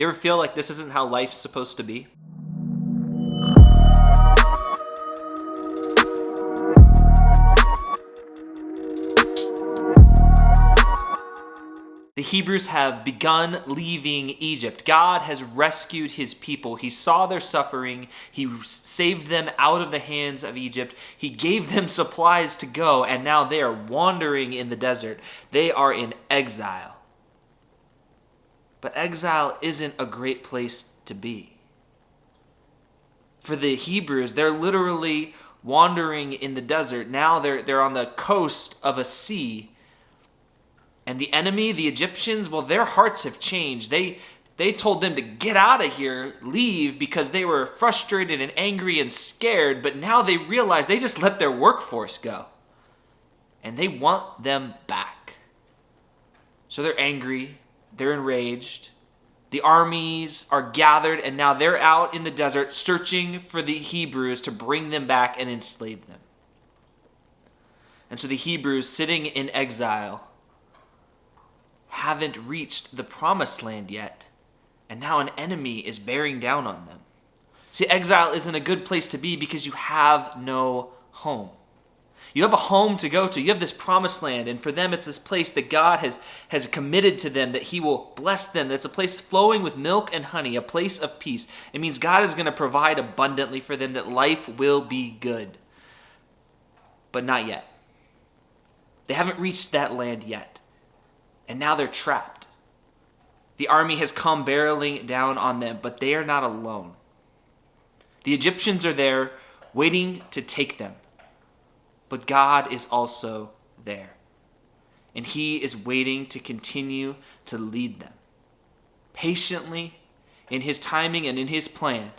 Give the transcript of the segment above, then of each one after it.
You ever feel like this isn't how life's supposed to be? The Hebrews have begun leaving Egypt. God has rescued his people. He saw their suffering. He saved them out of the hands of Egypt. He gave them supplies to go, and now they are wandering in the desert. They are in exile. But exile isn't a great place to be. For the Hebrews, they're literally wandering in the desert. Now they're on the coast of a sea. And the enemy, the Egyptians, well, their hearts have changed. They told them to get out of here, leave, because they were frustrated and angry and scared. But now they realize they just let their workforce go. And they want them back. So they're angry. They're enraged. The armies are gathered, and now they're out in the desert searching for the Hebrews to bring them back and enslave them. And so the Hebrews, sitting in exile, haven't reached the promised land yet, and now an enemy is bearing down on them. See, exile isn't a good place to be because you have no home. You have a home to go to. You have this promised land, and for them it's this place that God has committed to them, that he will bless them. That's a place flowing with milk and honey, a place of peace. It means God is going to provide abundantly for them, that life will be good. But not yet. They haven't reached that land yet. And now they're trapped. The army has come barreling down on them, but they are not alone. The Egyptians are there waiting to take them. But God is also there. And he is waiting to continue to lead them patiently in his timing and in his plan.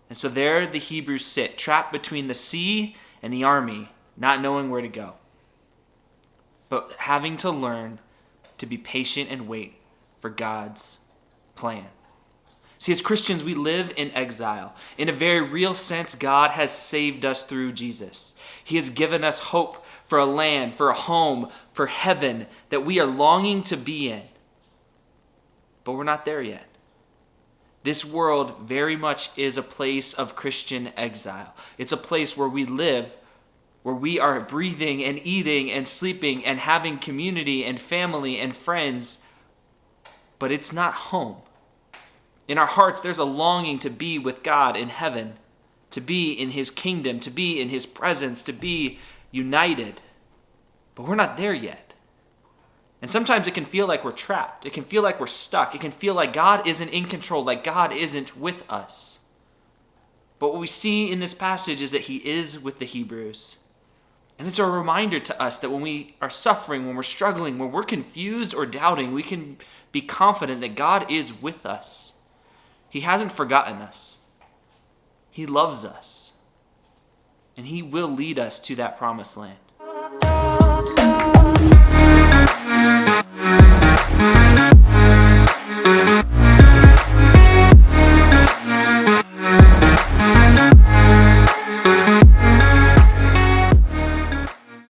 And so there the Hebrews sit, trapped between the sea and the army, not knowing where to go, but having to learn to be patient and wait for God's plan. See, as Christians, we live in exile. In a very real sense, God has saved us through Jesus. He has given us hope for a land, for a home, for heaven that we are longing to be in. But we're not there yet. This world very much is a place of Christian exile. It's a place where we live, where we are breathing and eating and sleeping and having community and family and friends, but it's not home. In our hearts, there's a longing to be with God in heaven, to be in his kingdom, to be in his presence, to be united. But we're not there yet. And sometimes it can feel like we're trapped. It can feel like we're stuck. It can feel like God isn't in control, like God isn't with us. But what we see in this passage is that he is with the Hebrews. And it's a reminder to us that when we are suffering, when we're struggling, when we're confused or doubting, we can be confident that God is with us. He hasn't forgotten us. He loves us. And he will lead us to that promised land.